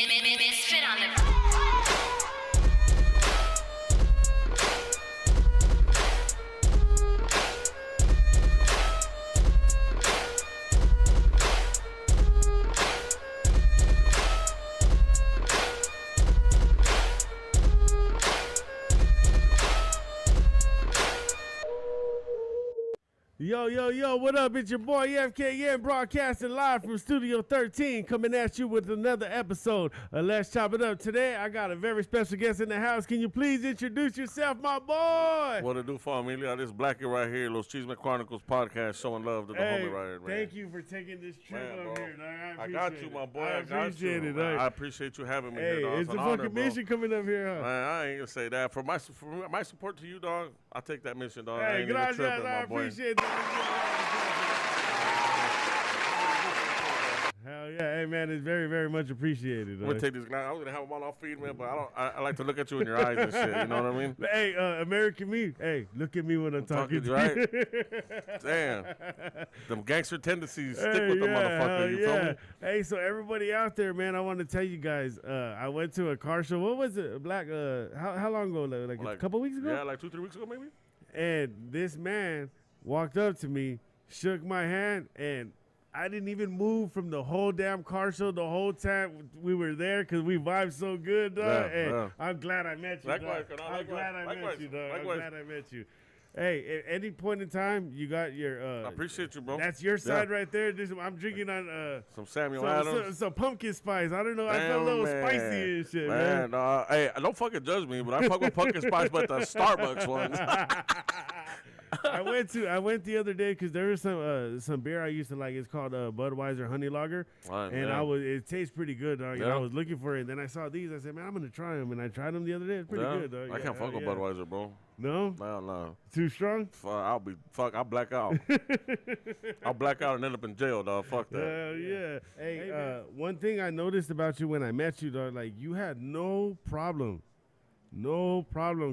Misfit on the... Yo, what up? It's your boy FKN broadcasting live from Studio 13, coming at you with another episode of Let's Chop It Up. Today, I got a very special guest in the house. Can you please introduce yourself, my boy? What to do, familia? This Blackie right here, Los Chisme Chronicles podcast, showing love to the homie right here, man. Thank you for taking this trip up here, dog. I got you, my boy. I appreciate it, I appreciate you having me here, dog. It's a fucking mission coming up here, huh? Man, I ain't gonna say that. For my support to you, dog, I'll take that mission, dog. Hey, gracias, I appreciate that. Hell yeah, hey man, it's very, very much appreciated. I'm gonna take these guys. I was gonna have them all off feed, man, but I like to look at you in your eyes and shit. You know what I mean? Hey, American me. Hey, look at me when I'm talking to right? you. Damn, them gangster tendencies stick with the motherfucker. You feel me? Hey, so everybody out there, man, I want to tell you guys. I went to a car show. What was it? How long ago? Like a couple weeks ago? Yeah, like 2-3 weeks ago, maybe. And this man walked up to me, shook my hand, and I didn't even move from the whole damn car show the whole time we were there because we vibed so good, dog. Yeah. I'm glad I met you, Likewise, dog. I'm glad I met you. Hey, at any point in time, you got your... I appreciate you, bro. That's your side right there. I'm drinking on... some Samuel Adams. Some pumpkin spice. I don't know. I felt a little spicy and shit, man. Hey, don't fucking judge me, but I fuck with pumpkin spice, but the Starbucks ones. I went the other day because there was some beer I used to like. It's called Budweiser Honey Lager, it tastes pretty good, dog. And I was looking for it, and then I saw these. I said, man, I'm gonna try them, and I tried them the other day. It's pretty good, dog. I can't fuck with Budweiser, bro. No, no. Too strong? I'll black out. I'll black out and end up in jail, dog. Fuck that. Yeah. Hey, one thing I noticed about you when I met you, dog, like you had no problem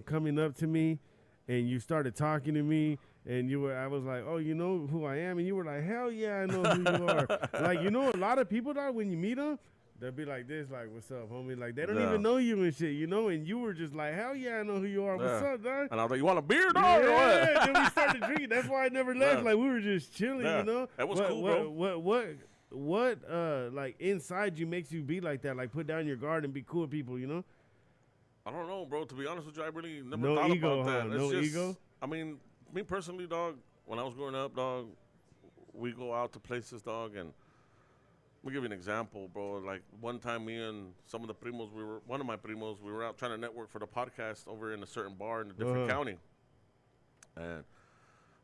coming up to me. And you started talking to me, and I was like, oh, you know who I am? And you were like, hell yeah, I know who you are. Like, you know, a lot of people, dog, when you meet them, they'll be like this, like, what's up, homie? Like, they don't even know you and shit, you know? And you were just like, hell yeah, I know who you are. What's up, dog? And I was like, you want a beer, dog, or what? Yeah, then we started drinking. That's why I never left. Like, we were just chilling, you know? That was cool, bro. What, like, inside you makes you be like that? Like, put down your guard and be cool with people, you know? I don't know, bro. To be honest with you, I really never thought about that. No ego? I mean, me personally, dog, when I was growing up, dog, we go out to places, dog, and let me give you an example, bro. Like, one time me and some of the primos, one of my primos, we were out trying to network for the podcast over in a certain bar in a different county. And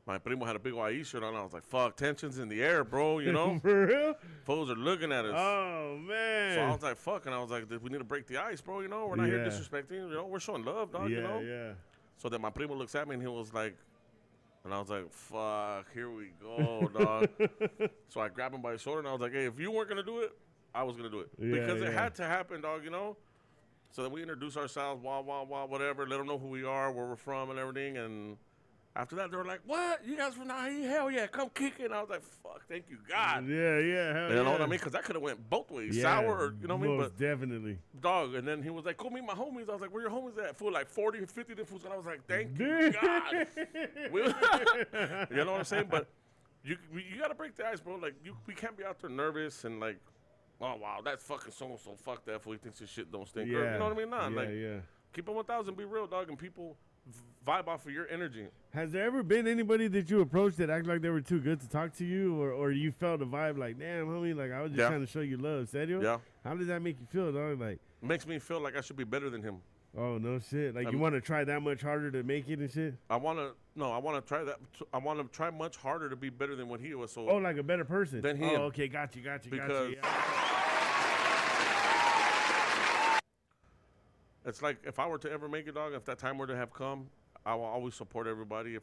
my primo had a big YE shirt on. I was like, fuck, tension's in the air, bro, you know? For real? Fools are looking at us. Oh, man. So I was like, fuck. And I was like, we need to break the ice, bro, you know? We're not here disrespecting, you know? We're showing love, dog, you know? Yeah. So then my primo looks at me and he was like, and I was like, fuck, here we go, dog. So I grabbed him by his shoulder and I was like, hey, if you weren't going to do it, I was going to do it. Because it had to happen, dog, you know? So then we introduce ourselves, whatever, let them know who we are, where we're from and everything. And after that, they were like, what? You guys from Nahi? Hell yeah, come kick it. And I was like, fuck, thank you, God. Yeah, hell you know what I mean? Because that could have went both ways, sour, or, you know what I mean? Most definitely. Dog, and then he was like, go meet my homies. I was like, where your homies at? Fool, like 40 or 50 different fools. And I was like, thank you, God. You know what I'm saying? But you got to break the ice, bro. Like, we can't be out there nervous and like, oh, wow, that's fucking so-and-so. Fuck that fool. He thinks his shit don't stink. Or, you know what I mean? Keep it 1,000, be real, dog, and people vibe off of your energy. Has there ever been anybody that you approached that acted like they were too good to talk to you, or you felt a vibe like, damn, homie, like I was just trying to show you love? Serio? Yeah. How does that make you feel, dog? Like, makes me feel like I should be better than him. Oh, no shit. Like, you want to try that much harder to make it and shit? I want to try that. I want to try much harder to be better than what he was. So like a better person than him. Oh, okay, got you. Because it's like, if I were to ever make it, dog, if that time were to have come, I will always support everybody. If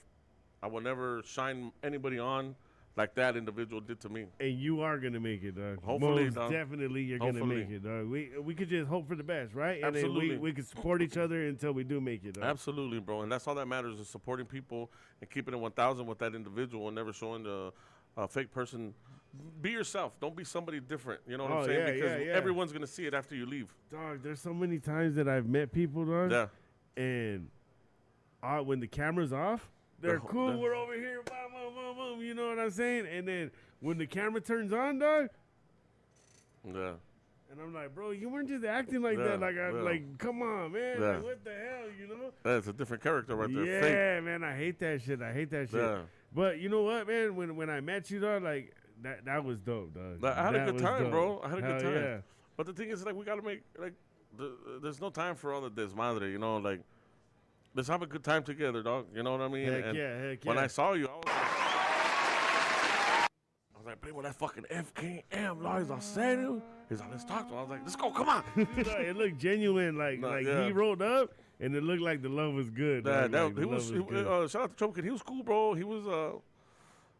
I will never shine anybody on like that individual did to me. And you are going to make it, dog. Hopefully, Most dog. Definitely you're going to make it, dog. We could just hope for the best, right? And Absolutely. then we could support each other until we do make it, dog. Absolutely, bro. And that's all that matters, is supporting people and keeping it 1,000 with that individual and never showing the fake person be yourself. Don't be somebody different. You know what I'm Oh, saying? yeah, Because yeah. everyone's gonna see it after you leave. Dog, there's so many times that I've met people, dog. Yeah. And when the camera's off, they're The- cool. the- We're over here, boom, boom, boom, boom. You know what I'm saying? And then when the camera turns on, dog, Yeah. and I'm like, bro, you weren't just acting like Yeah, that. Like, yeah. like, come on, man. Yeah. Like, what the hell, you know? That's a different character right there. Yeah, Fake. man, I hate that shit. I hate that shit. Yeah. But you know what, man? When I met you, dog, like that was dope, dog. I had a That good was time, dope. bro. I had a good Hell time. Yeah. But the thing is, like, we gotta make like, there's no time for all the desmadre, you know. Like, let's have a good time together, dog. You know what I mean? Heck And yeah, heck when yeah. I saw you, I was like, Primo, that fucking FKM, Lord, he's all serio. He's like, let's talk to him. I was like, let's go, come on. It looked genuine, like No, like yeah. he rolled up, and it looked like the love was good. Yeah, dog. Like, the he love was. good. Shout out to Trouble Kid. He was cool, bro. He was.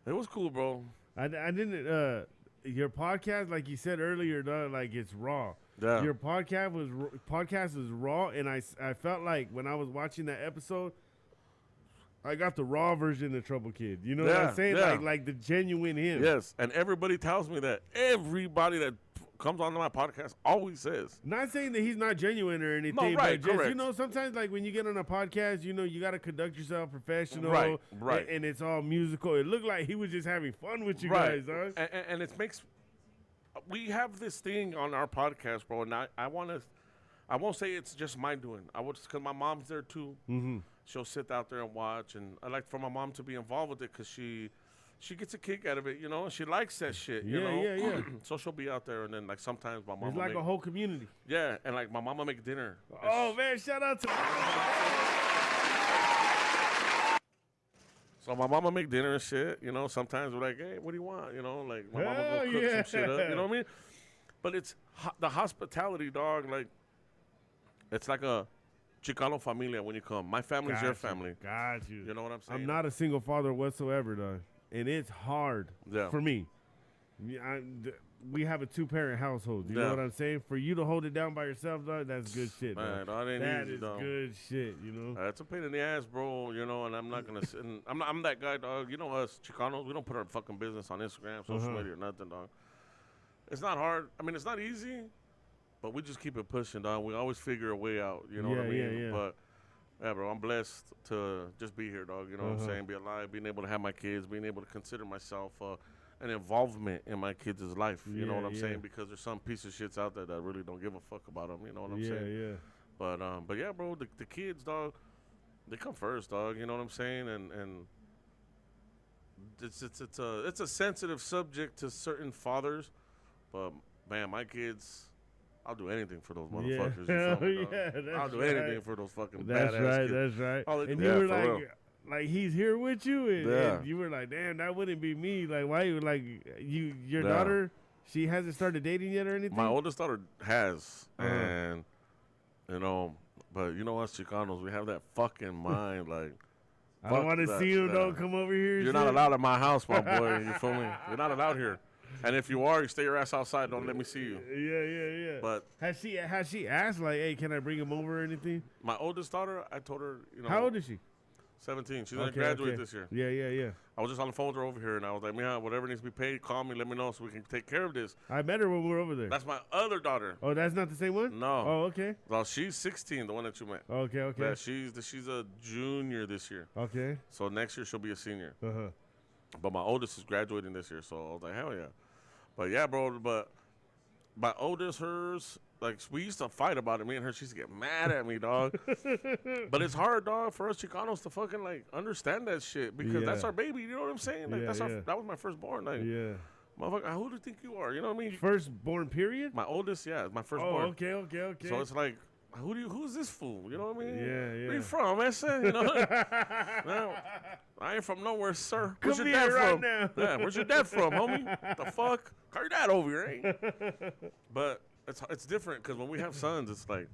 It was cool, bro. I didn't. Your podcast, like you said earlier, dog, like it's raw. Yeah. Your podcast was raw, and I felt like when I was watching that episode, I got the raw version of Trouble Kid. You know what Yeah, I'm saying? yeah. Like the genuine him. Yes, and everybody tells me that. Everybody that comes onto my podcast always says. Not saying that he's not genuine or anything, right, but just, correct. you know, sometimes like when you get on a podcast, you know, you got to conduct yourself professional. Right, right. And it's all musical. It looked like he was just having fun with you Right. guys, dog. And it makes. We have this thing on our podcast, bro, and I want to. I won't say it's just my doing. I would, because my mom's there too. Mm-hmm. She'll sit out there and watch, and I like for my mom to be involved with it because she gets a kick out of it, you know. And she likes that shit, you Yeah, know. yeah, yeah. So she'll be out there, and then like sometimes my mom. It's like a whole community. Yeah, and like my mama make dinner. And Oh, man, shout out to So my mama make dinner and shit, you know. Sometimes we're like, hey, what do you want? You know, like my mama Hell go cook yeah. some shit up. You know what I mean? But it's the hospitality, dog. Like, it's like a Chicano familia when you come. My family's your family. Got you. You know what I'm saying? I'm not a single father whatsoever, though. And it's hard Yeah. for me. We have a 2-parent household. You Yeah. know what I'm saying? For you to hold it down by yourself, dog, that's good shit, Man, dog. that ain't That easy, is dog. good shit, you know? It's a pain in the ass, bro. You know, and I'm not gonna. Sit and I'm that guy, dog. You know us Chicanos. We don't put our fucking business on Instagram, social media, or nothing, dog. It's not hard. I mean, it's not easy, but we just keep it pushing, dog. We always figure a way out. You know what I Yeah, mean? yeah. But yeah, bro, I'm blessed to just be here, dog. You know what I'm saying? Be alive, being able to have my kids, being able to consider myself an involvement in my kids' life. You know Yeah, what I'm yeah. saying? Because there's some piece of shits out there that really don't give a fuck about them. You know what I'm Yeah, saying? yeah. But yeah, bro, the kids, dog, they come first, dog. You know what I'm saying? And it's a sensitive subject to certain fathers, but man, my kids, I'll do anything for those motherfuckers. You feel me, dog? Yeah, that's I'll do right. anything for those fucking That's badass right, kids. that's right. Oh, And yeah, you were for real. like he's here with you, and, Yeah. and you were like, damn, that wouldn't be me. Like, why you like your Yeah. daughter? She hasn't started dating yet or anything. My oldest daughter has, and you know, but you know us Chicanos, we have that fucking mind, like. I don't fuck want to that, see you. yeah. Don't come over here. You're not allowed at my house, my boy. You feel me? You're not allowed here. And if you are, you stay your ass outside. Don't let me see you. Yeah. But has she asked like, hey, can I bring him over or anything? my oldest daughter, I told her, you know. How old is she? 17. She's going to graduate this year. Yeah. I was just on the phone with her over here, and I was like, Mia, whatever needs to be paid, call me, let me know so we can take care of this. I met her when we were over there. That's my other daughter. Oh, that's not the same one? No. Oh, okay. Well, she's 16, the one that you met. Okay. Yeah, she's a junior this year. Okay. So next year she'll be a senior. Uh-huh. But my oldest is graduating this year, so I was like, hell yeah. But yeah, bro, but my oldest, hers, like, we used to fight about it. Me and her, she used to get mad at me, dog. But it's hard, dog, for us Chicanos to fucking, like, understand that shit because that's Yeah. our baby, you know what I'm saying? Like, Yeah, yeah. that was my firstborn. Like, Yeah. motherfucker, who do you think you are? You know what I mean? Firstborn period? My oldest, yeah, is my Oh, firstborn. okay. So it's like, who's this fool? You know what I mean? Yeah. Where you from, man? You know? No, I ain't from nowhere, sir. Where's Come your dad here right from? now. Yeah, where's your dad from, homie? The fuck? Call your dad over here, eh? But it's different because when we have sons, it's like,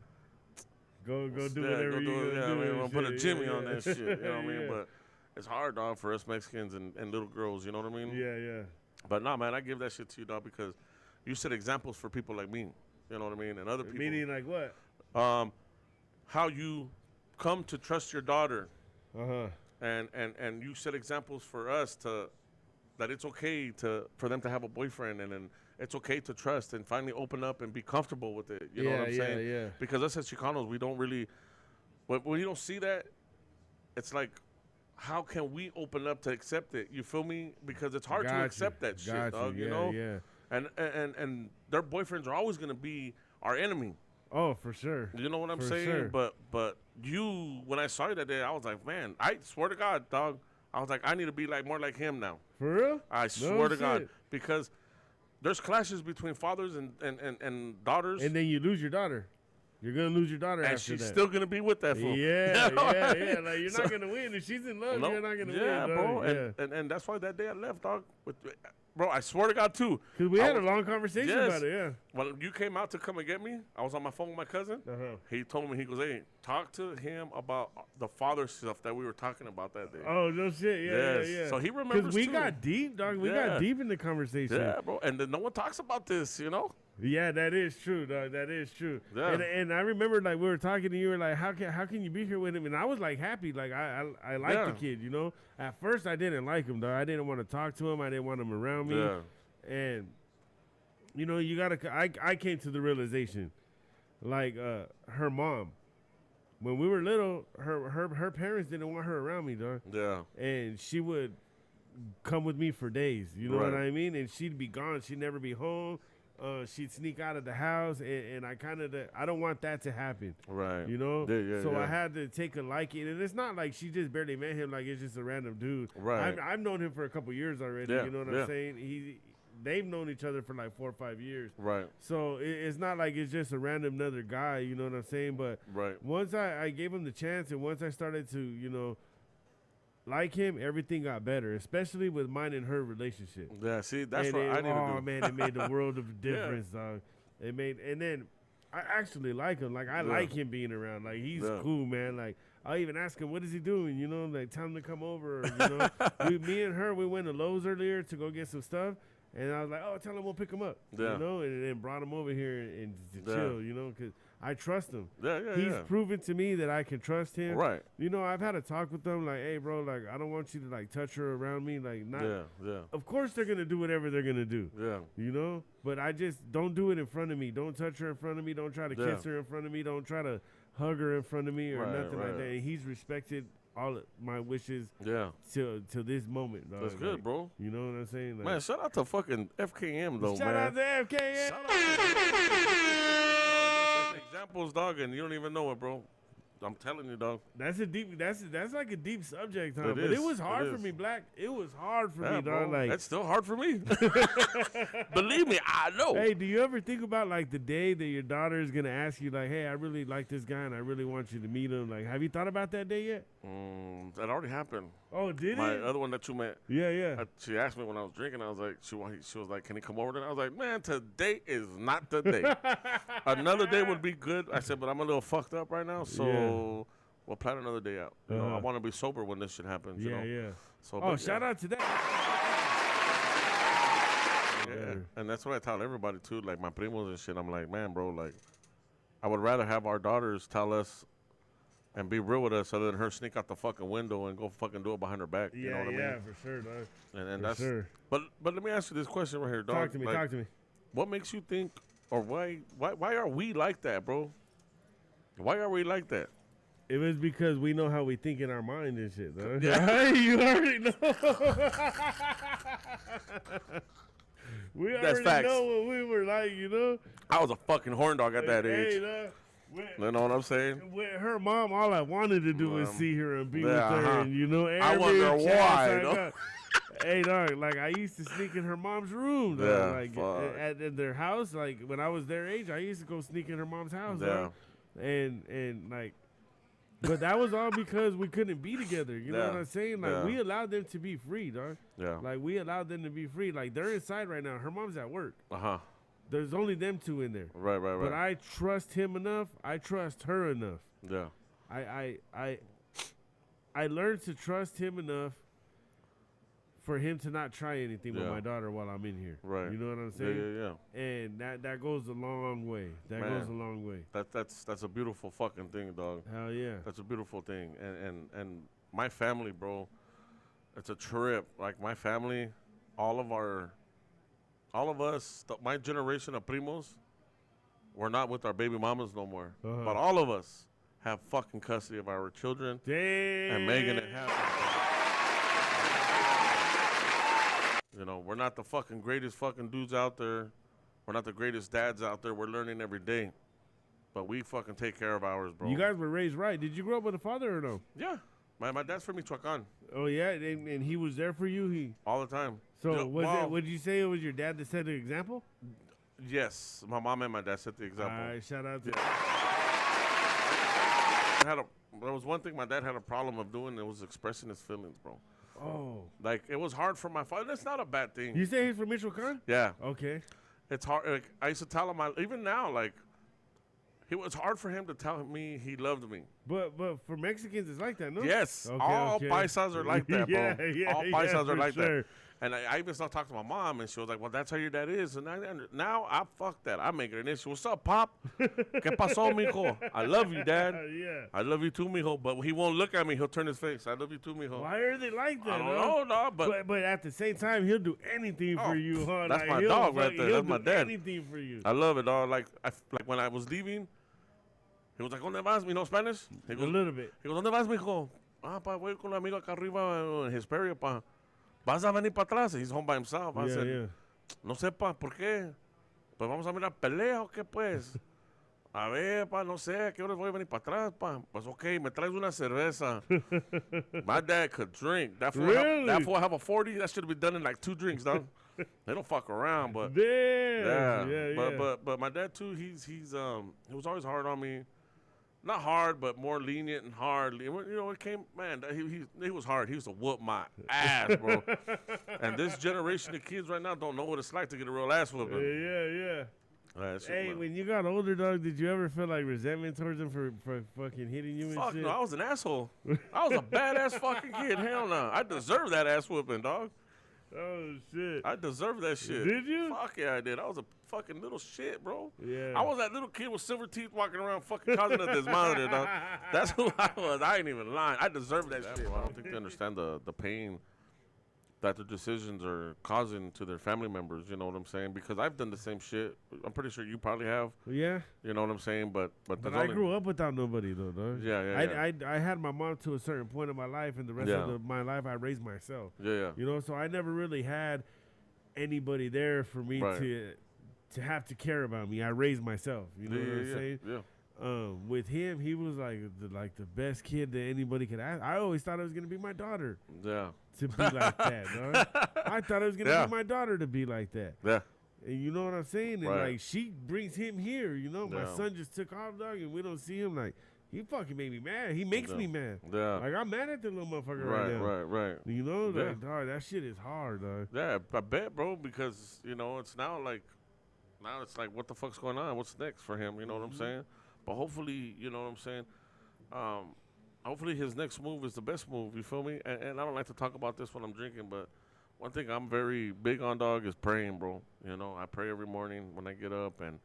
Go do yeah, whatever go you do it. gonna Yeah, do. I mean, and we'll put a shit. Jimmy Yeah, on that shit. You know what I mean? Yeah. But it's hard, dog, for us Mexicans and little girls. You know what I mean? Yeah. But nah, man, I give that shit to you, dog, because you set examples for people like me. You know what I mean? And other people. Meaning like what? How you come to trust your daughter. Uh-huh. And you set examples for us to that it's okay for them to have a boyfriend, and then it's okay to trust and finally open up and be comfortable with it. You know what I'm saying? Yeah. Because us as Chicanos, we don't really, when you don't see that, it's like, how can we open up to accept it? You feel me? Because it's hard to accept that shit, dog. You know? Yeah. And their boyfriends are always gonna be our enemy. Oh, for sure. You know what I'm For saying? sure. But you, when I saw you that day, I was like, man, I swear to God, dog. I was like, I need to be like more like him now. For real? I swear to God, because there's clashes between fathers and daughters. And then you lose your daughter. You're gonna lose your daughter and after she's that. still gonna be with that fool. Yeah. Like you're not gonna win if she's in love. No, You're not gonna yeah, win, bro. dog. And that's why that day I left, dog. Bro, I swear to God too. Because we had a long conversation Yes. about it. Yeah. When you came out to come and get me, I was on my phone with my cousin. Uh-huh. He told me, he goes, hey, talk to him about the father stuff that we were talking about that day. Oh no shit. Yes. Yeah. So he remembers Because we too. got deep, dog. We Yeah. got deep in the conversation. Yeah, bro. And then no one talks about this, you know? Yeah, that is true, dog. That is true. Yeah. And I remember like we were talking to you, were like, how can you be here with him? And I was like happy, like I like Yeah. the kid, you know. At first I didn't like him, dog. I didn't want to talk to him. I didn't want him around me. Yeah. And you know, you gotta. I came to the realization, like her mom, when we were little, her parents didn't want her around me, dog. Yeah. And she would come with me for days. You know what Right. I mean? And she'd be gone. She'd never be home. She'd sneak out of the house, and I I don't want that to happen. Right. You know? Yeah, so I yeah. had to take a liking. And it's not like she just barely met him, like it's just a random dude. Right. I've known him for a couple years already. Yeah, You know what yeah. I'm saying? They've known each other for like 4 or 5 years. Right. So it's not like it's just a random another guy, you know what I'm saying? But Right. once I gave him the chance, and once I started to, you know, like him, everything got better, especially with mine and her relationship. Yeah, see, that's And what I need to do. Oh man, it made the world of difference, dog. It made, and then I actually like him. Like I like him being around. Like he's cool, man. Like I even ask him, what is he doing? You know, like tell him to come over. Or, you know, me and her, we went to Lowe's earlier to go get some stuff. And I was like, oh, tell him we'll pick him up. Yeah. You know, and then brought him over here and to chill, you know, because I trust him. Yeah, yeah, He's yeah. proven to me that I can trust him. Right. You know, I've had a talk with them like, hey, bro, like, I don't want you to, like, touch her around me. Like, not. Yeah, yeah. Of course they're going to do whatever they're going to do. Yeah. You know? But I just don't do it in front of me. Don't touch her in front of me. Don't try to Yeah. kiss her in front of me. Don't try to hug her in front of me or Right, nothing like right. that. And he's respected all of my wishes Yeah. till this moment, dog. That's good, Like, bro. You know what I'm saying? Like, Man, shout out to fucking FKM, though, shout man. out to FKM. Shout out to examples, dog, and you don't even know it, bro. I'm telling you, dog. That's a deep. That's like a deep subject, huh? It But is, it was hard it for is. me, Black. It was hard for Yeah, me, bro. dog. Like, It's still hard for me. Believe me, I know. hey, do you ever think about like the day that your daughter is gonna ask you, like, hey, I really like this guy and I really want you to meet him? Like, have you thought about that day yet? That already happened. Oh, did My it? other one that you met. Yeah. She asked me when I was drinking. I was like, she was like, can he come over? And I was like, man, today is not the day. Another day would be good. I said, but I'm a little fucked up right now, so we'll plan another day out. You know, I want to be sober when this shit happens. You know? Yeah. So, Oh, but, shout out to that. Yeah, and that's what I tell everybody too. Like my primos and shit. I'm like, man, bro, like, I would rather have our daughters tell us and be real with us, other than her sneak out the fucking window and go fucking do it behind her back. You know what I mean? For sure, dog. And For that's. sure. But let me ask you this question right here, dog. Talk to me. Like, Talk to me. What makes you think, or why are we like that, bro? Why are we like that? It was because we know how we think in our mind and shit, though. Yeah. You already know. We That's already facts. know what we were like, you know? I was a fucking horn dog at that age. Hey, You know what I'm saying? with her mom, all I wanted to do was see her and be with her, and you know, I wonder every chance why, I though. got. Hey, dog, like I used to sneak in her mom's room, dog, Yeah, like fuck. at their house. Like when I was their age, I used to go sneak in her mom's house, dog. And like, but that was all because we couldn't be together. You know Yeah. what I'm saying? Like Yeah. we allowed them to be free, dog. Yeah. Like we allowed them to be free. Like they're inside right now. Her mom's at work. Uh-huh. There's only them two in there. Right. But I trust him enough. I trust her enough. Yeah. I learned to trust him enough for him to not try anything with Yeah. my daughter while I'm in here. Right. You know what I'm saying? Yeah. And that goes a long way. That Man. goes a long way. That's a beautiful fucking thing, dog. Hell yeah. That's a beautiful thing. And my family, bro, it's a trip. Like my family, all of us, my generation of primos, we're not with our baby mamas no more. But all of us have fucking custody of our children. Damn. And making it happen. You know, we're not the fucking greatest fucking dudes out there. We're not the greatest dads out there. We're learning every day. But we fucking take care of ours, bro. You guys were raised right. Did you grow up with a father or no? Yeah. My dad's from Michoacan. Oh, yeah? And he was there for you? All the time. So would you say it was your dad that set the example? Yes. My mom and my dad set the example. All right, shout out to There was one thing my dad had a problem of doing. It was expressing his feelings, bro. Oh. Like, it was hard for my father. That's not a bad thing. You say he's from Michoacan? Yeah. Okay. It's hard. Like, I used to tell him, even now, like, it was hard for him to tell me he loved me. But for Mexicans, it's like that, no? Yes. Okay, all okay. paisas are like that, bro. All paisas are like sure. that. And I even started talking to my mom, and she was like, well, that's how your dad is. And now I fuck that. I make it an issue. What's up, Pop? ¿Qué pasó, mijo? I love you, Dad. Yeah. I love you too, mijo. But he won't look at me. He'll turn his face. I love you too, mijo. Why are they like that, I don't know, dog. But at the same time, he'll do anything for you, huh? That's like, my dog right there. That's my dad. Anything for you. I love it, dog. Like when I was leaving, he was like, ¿Dónde vas? You know Spanish? He goes, A little bit. He goes, ¿Dónde vas, mijo? Ah, pa, voy con un amigo acá arriba en Hesperia, pa. ¿Vas a venir para atrás? He's home by himself. I said, no sé, pa, ¿por qué? Pues vamos a mirar pelea o qué, pues. A ver, pa, no sé, ¿a qué horas voy a venir para atrás, pa? Pues, okay, me traes una cerveza. My dad could drink. That fool have a 40. That should have been done in like 2 drinks, dog. They don't fuck around, but. Damn. Yeah. But my dad, too, he was always hard on me. Not hard, but more lenient and hard. You know, it came, man, he was hard. He used to whoop my ass, bro. And this generation of kids right now don't know what it's like to get a real ass whooping. Yeah. Hey, man. when you got older, dog, did you ever feel like resentment towards him for fucking hitting you and Fuck shit? no, I was an asshole. I was a badass fucking kid. Hell no. I deserve that ass whooping, dog. Oh, shit. I deserve that shit. Did you? Fuck yeah, I did. I was a fucking little shit, bro. Yeah. I was that little kid with silver teeth walking around fucking causing a desmadre, dog. That's who I was. I ain't even lying. I deserve that shit. Bro. I don't think they understand the pain that their decisions are causing to their family members, you know what I'm saying? Because I've done the same shit. I'm pretty sure you probably have. Yeah. You know what I'm saying? But I grew up without nobody, though, dog. Yeah. I had my mom to a certain point in my life, and the rest of my life I raised myself. Yeah. You know, so I never really had anybody there for me to have to care about me. I raised myself. You know what I'm saying? Yeah. With him, he was like the best kid that anybody could ask. I always thought it was gonna be my daughter. Yeah. To be like that, dog. I thought it was gonna be my daughter to be like that. Yeah. And you know what I'm saying? And like she brings him here. You know, my son just took off, dog, and we don't see him. Like he fucking made me mad. He makes me mad. Yeah. Like I'm mad at the little motherfucker right now. Right. You know, like dog, that shit is hard, dog. Yeah, I bet, bro, because you know it's like what the fuck's going on? What's next for him? You know what I'm saying? But hopefully, you know what I'm saying? Hopefully his next move is the best move, you feel me? And I don't like to talk about this when I'm drinking, but one thing I'm very big on, dog, is praying, bro. You know, I pray every morning when I get up, and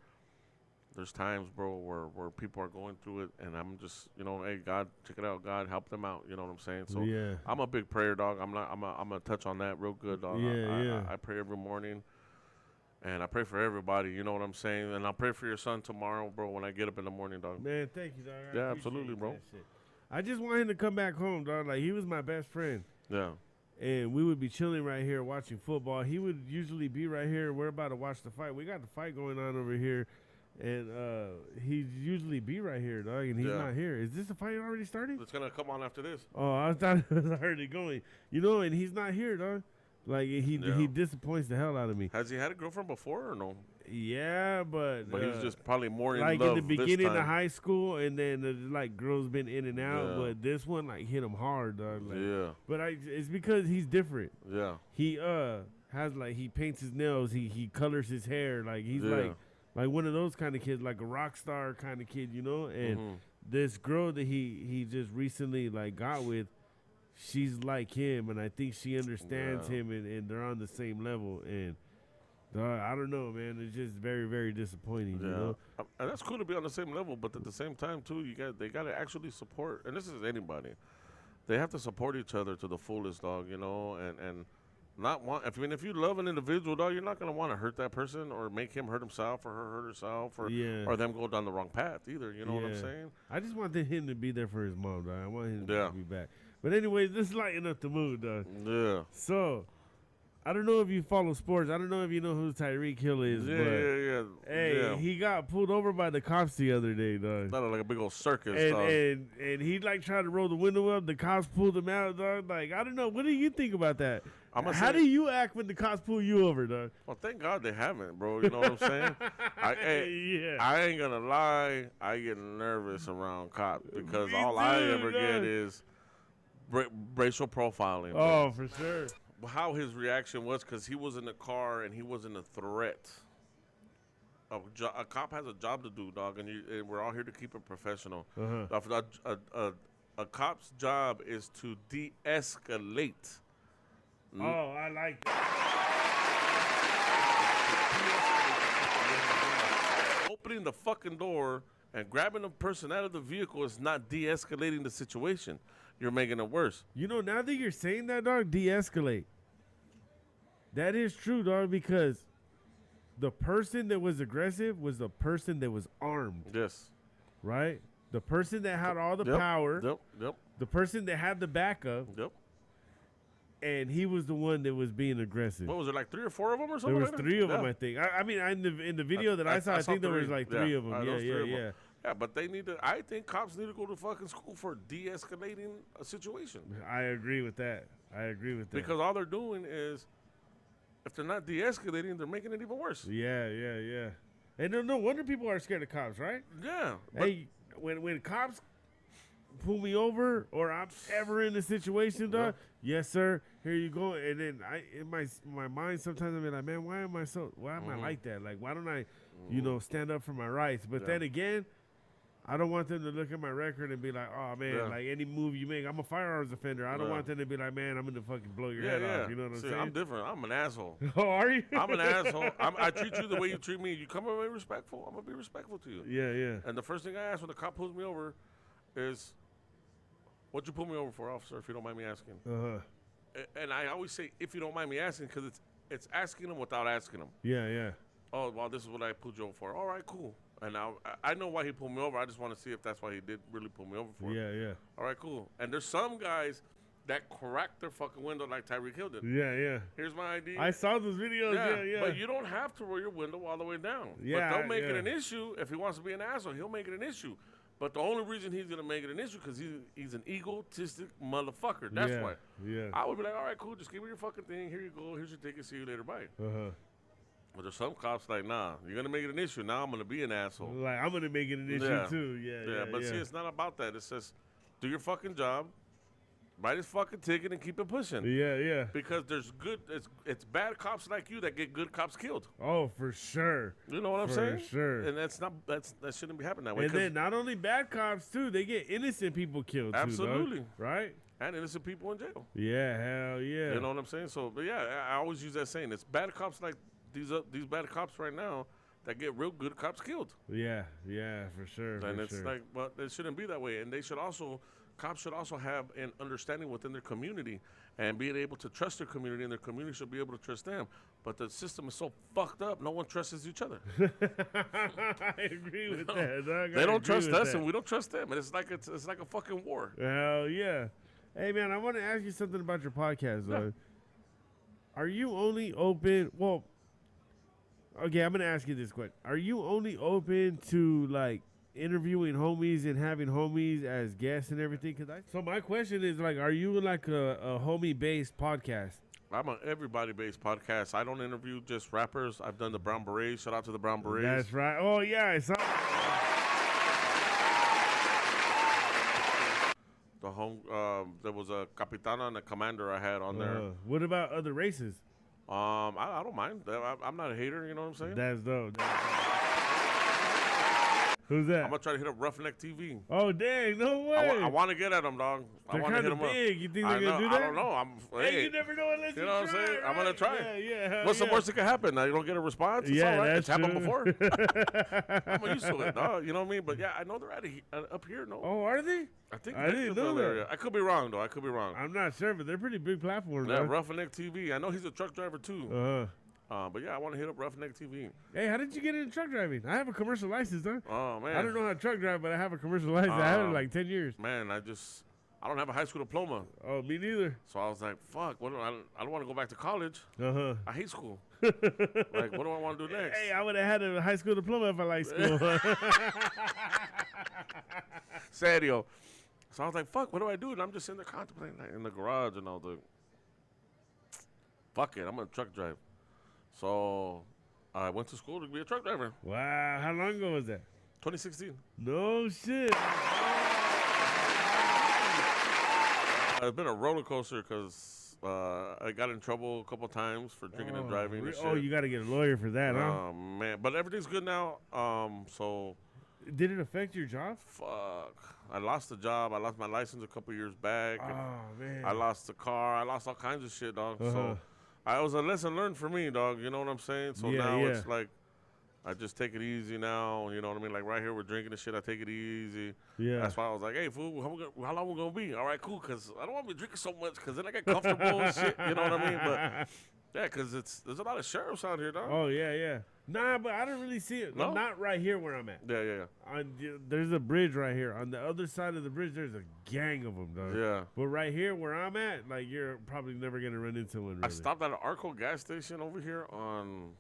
there's times, bro, where people are going through it, and I'm just, you know, hey, God, check it out. God, help them out. You know what I'm saying? So I'm a big prayer, dog. I'm gonna touch on that real good, dog. I pray every morning. And I pray for everybody, you know what I'm saying? And I'll pray for your son tomorrow, bro, when I get up in the morning, dog. Man, thank you, dog. Yeah, absolutely, bro. I just want him to come back home, dog. Like, he was my best friend. Yeah. And we would be chilling right here watching football. He would usually be right here. We're about to watch the fight. We got the fight going on over here. And he'd usually be right here, dog, and he's not here. Is this the fight already started? It's going to come on after this. Oh, I thought it was already going. You know, and he's not here, dog. Like, he disappoints the hell out of me. Has he had a girlfriend before or no? Yeah, but he's just probably more in like love in the beginning of high school, and then like girls been in and out. But this one like hit him hard, dog. Like, but it's because he's different. Yeah. He has like he paints his nails, he colors his hair. Like he's like one of those kind of kids, like a rock star kind of kid, you know. And this girl that he just recently like got with, she's like him, and I think she understands him, and they're on the same level. And I don't know, man. It's just very, very disappointing. You know? And that's cool to be on the same level, but at the same time, too, they got to actually support. And this is anybody. They have to support each other to the fullest, dog. You know, and not want. If you love an individual, dog, you're not gonna want to hurt that person or make him hurt himself or her hurt herself or them go down the wrong path either. You know what I'm saying? I just wanted him to be there for his mom, dog. I want him to be back. But anyways, this lighten up the mood, dog. Yeah. So, I don't know if you follow sports. I don't know if you know who Tyreek Hill is. Yeah. Hey, he got pulled over by the cops the other day, dog. That like a big old circus, dog. And he like tried to roll the window up. The cops pulled him out, dog. Like, I don't know. What do you think about that? How do you act when the cops pull you over, dog? Well, thank God they haven't, bro. You know what I'm saying? I ain't gonna lie. I get nervous around cops because all I ever get is racial profiling. Oh, for sure. How his reaction was because he was in the car and he wasn't a threat. A cop has a job to do, dog, and we're all here to keep it professional. A cop's job is to de-escalate. Oh, I like that. Opening the fucking door and grabbing a person out of the vehicle is not de-escalating the situation. You're making it worse. You know, now that you're saying that, dog, de-escalate. That is true, dog, because the person that was aggressive was the person that was armed. Yes. Right? The person that had all the power. Yep. The person that had the backup. Yep. And he was the one that was being aggressive. What was it, like 3 or 4 of them or something? There was 3 of them, I think. I mean, in the video that I saw, I think there was like 3 of them. Yeah. Yeah, but they need to. I think cops need to go to fucking school for de-escalating a situation. I agree with that. Because all they're doing is, if they're not de-escalating, they're making it even worse. Yeah. And no wonder people are scared of cops, right? Yeah. Hey, when cops pull me over or I'm ever in a situation, dog, yes, sir, here you go. And then in my mind, sometimes I'm like, man, why am I like that? Like, why don't I, stand up for my rights? But then again, I don't want them to look at my record and be like, oh, man, like any move you make, I'm a firearms offender. I don't want them to be like, man, I'm going to fucking blow your head off. You know what I'm saying? I'm different. I'm an asshole. Oh, are you? I'm an asshole. I treat you the way you treat me. You come away respectful, I'm going to be respectful to you. Yeah. And the first thing I ask when the cop pulls me over is, what'd you pull me over for, officer, if you don't mind me asking? And I always say, if you don't mind me asking, because it's asking them without asking them. Yeah. Oh, well, this is what I pulled you over for. All right, cool. And I know why he pulled me over. I just want to see if that's why he did really pull me over for. Yeah. All right, cool. And there's some guys that crack their fucking window like Tyreek Hill did. Yeah. Here's my ID. I saw those videos. Yeah. But you don't have to roll your window all the way down. Yeah. But they'll make it an issue. If he wants to be an asshole, he'll make it an issue. But the only reason he's going to make it an issue because he's an egotistic motherfucker. That's why. Yeah. I would be like, all right, cool. Just give me your fucking thing. Here you go. Here's your ticket. See you later. Bye. But there's some cops like, nah, you're going to make it an issue. Now I'm going to be an asshole. Like, I'm going to make it an issue too. Yeah. But see, it's not about that. It says, do your fucking job. Write his fucking ticket and keep it pushing. Yeah. Because there's it's bad cops like you that get good cops killed. Oh, for sure. You know what I'm saying? For sure. And that shouldn't be happening that way. And then not only bad cops too, they get innocent people killed too. Absolutely. Dog, right? And innocent people in jail. Yeah, hell yeah. You know what I'm saying? So, but yeah, I always use that saying. It's bad cops like these bad cops right now that get real good cops killed. Yeah, for sure. And it's like, well, it shouldn't be that way. And cops should also have an understanding within their community and being able to trust their community, and their community should be able to trust them. But the system is so fucked up, no one trusts each other. I agree with that, dog. They don't trust us, and we don't trust them. And it's like a fucking war. Hell yeah. Hey, man, I want to ask you something about your podcast, though. Yeah. Are you only open? Well, okay, I'm going to ask you this question. Are you only open to, like, interviewing homies and having homies as guests and everything? So my question is, like, are you like a homie-based podcast? I'm an everybody-based podcast. I don't interview just rappers. I've done the Brown Berets. Shout out to the Brown Berets. That's right. Oh, yeah, I saw there was a Capitana and a Commander I had on there. What about other races? I don't mind. I'm not a hater, you know what I'm saying? That's dope. Who's that? I'm gonna try to hit up Roughneck TV. Oh dang, no way. I want to get at them, dog. They're I want to hit kind them of up. big. You think they're gonna do that? I don't know. Hey, you never know unless you know what I'm saying? Right? I'm gonna try. Yeah. What's the worst that could happen? Now you don't get a response. It's Yeah, all right. that's It's happened true. before. I'm used to it, dog. You know what I mean? But yeah, I know they're up here. No. Oh, are they? I think I didn't know that. area. I could be wrong though. I could be wrong. I'm not sure, but they're pretty big platforms. Yeah, Right? Roughneck TV. I know he's a truck driver too. But yeah, I want to hit up Roughneck TV. Hey, how did you get into truck driving? I have a commercial license, huh? Oh man, I don't know how to truck drive, but I have a commercial license. I had it like 10 years. Man, I don't have a high school diploma. Oh, me neither. So I was like, fuck, I don't want to go back to college. I hate school. Like, what do I want to do next? Hey, I would have had a high school diploma if I liked school. Serio. So I was like, fuck, what do I do? And I'm just sitting there contemplating like, in the garage, and I was like, fuck it, I'm going to truck drive. So I went to school to be a truck driver. Wow, how long ago was that? 2016. No shit. It's been a roller coaster because I got in trouble a couple times for drinking and driving and shit. Oh, you got to get a lawyer for that, huh? Oh, man. But everything's good now. So Did it affect your job? fuck. I lost the job. I lost my license a couple years back. Oh, man. I lost the car. I lost all kinds of shit, dog. So I was a lesson learned for me, dog. You know what I'm saying? So now it's like I just take it easy now. You know what I mean? Like right here, we're drinking and shit. I take it easy. Yeah. That's why I was like, hey, fool, how long we going to be? All right, cool, because I don't want to be drinking so much because then I get comfortable and shit. You know what I mean? But yeah, because there's a lot of sheriffs out here, dog. Oh, yeah. Nah, but I don't really see it. No? Not right here where I'm at. Yeah. There's a bridge right here. On the other side of the bridge, there's a gang of them, dog. Yeah. But right here where I'm at, like, you're probably never going to run into one, really. I stopped at an Arco gas station over here on,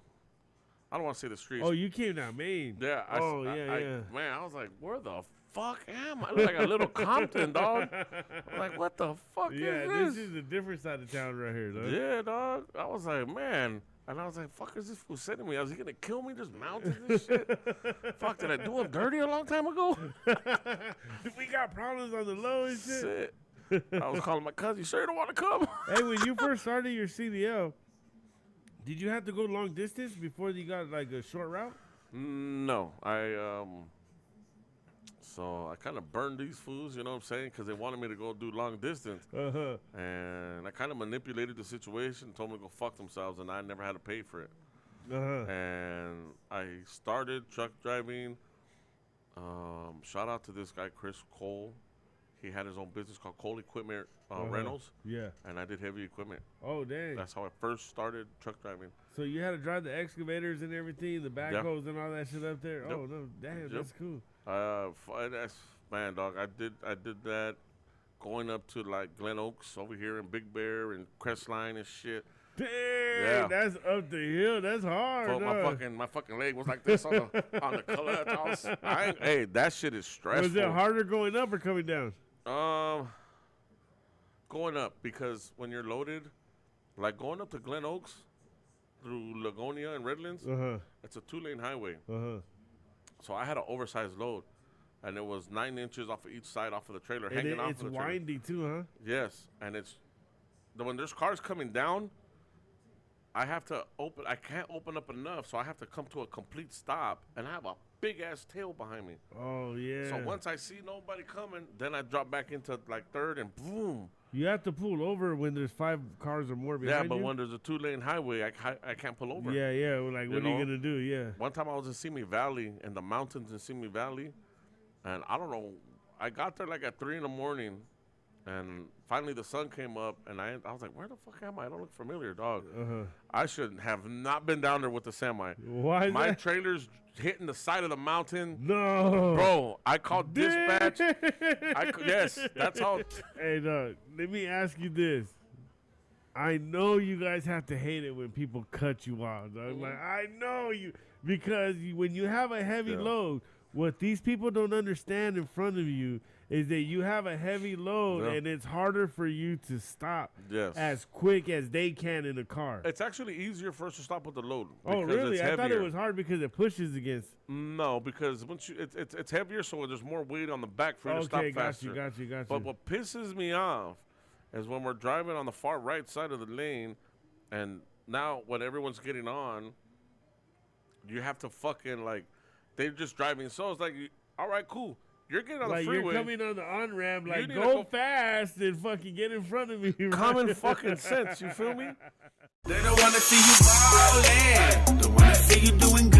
I don't want to say the streets. Oh, you came down Maine. Yeah. Yeah. Man, I was like, where the fuck am I? I look like a little Compton, dog. I'm like, what the fuck is Yeah, this? this is a different side of town right here, dog. Yeah, dog. I was like, man. And I was like, fuck is this fool sending me? Was he going to kill me just mountains and shit? Fuck, did I do him dirty a long time ago? We got problems on the low and shit. I was calling my cousin, you sure you don't want to come? Hey, when you first started your CDL, did you have to go long distance before you got like a short route? No. So I kind of burned these fools, you know what I'm saying? Because they wanted me to go do long distance. And I kind of manipulated the situation, told them to go fuck themselves, and I never had to pay for it. And I started truck driving. Shout out to this guy, Chris Cole. He had his own business called Cole Equipment Rentals. Yeah. And I did heavy equipment. Oh, dang. That's how I first started truck driving. So you had to drive the excavators and everything, the backhoes and all that shit up there? Yep. Oh, no. Damn, that's cool. That's, man, dog. I did that going up to like Glen Oaks over here in Big Bear and Crestline and shit. Damn, that's up the hill. That's hard. So my fucking leg was like this on the clutch. Hey, that shit is stressful. Was it harder going up or coming down? Going up, because when you're loaded, like going up to Glen Oaks through Lagonia and Redlands, it's a 2-lane highway. So I had an oversized load, and it was 9 inches off of each side off of the trailer, hanging off of the trailer. It's windy too, huh? Yes, and when there's cars coming down, I can't open up enough, so I have to come to a complete stop, and I have a big-ass tail behind me. Oh, yeah. So once I see nobody coming, then I drop back into, like, third, and boom. You have to pull over when there's 5 cars or more behind you? Yeah, but when there's a 2-lane highway, I can't pull over. Yeah, like, what are you going to do? Yeah. One time I was in Simi Valley, in the mountains in Simi Valley, and I don't know, I got there, like, at 3 in the morning, and finally the sun came up, and I was like, where the fuck am I? I don't look familiar, dog. I should have not been down there with the semi. Why is My that? trailer's hitting the side of the mountain. No. Bro, I called dispatch. Yes, that's how. Hey, dog, let me ask you this. I know you guys have to hate it when people cut you off, dog. Like, I know you, because when you have a heavy load, what these people don't understand in front of you is that you have a heavy load and it's harder for you to stop as quick as they can in a car. It's actually easier for us to stop with the load. Oh, really? I thought it was hard because it pushes against. No, because once it's heavier, so there's more weight on the back for you to stop faster. Got you. But what pisses me off is when we're driving on the far right side of the lane, and now when everyone's getting on, you have to fucking, like, they're just driving. So it's like all right, cool. You're getting on the like freeway. you're coming on the on-ramp, You like need to go go- fast and fucking get in front of me. Common fucking sense, you feel me? They don't wanna see you ballin'. They wanna see you doing good.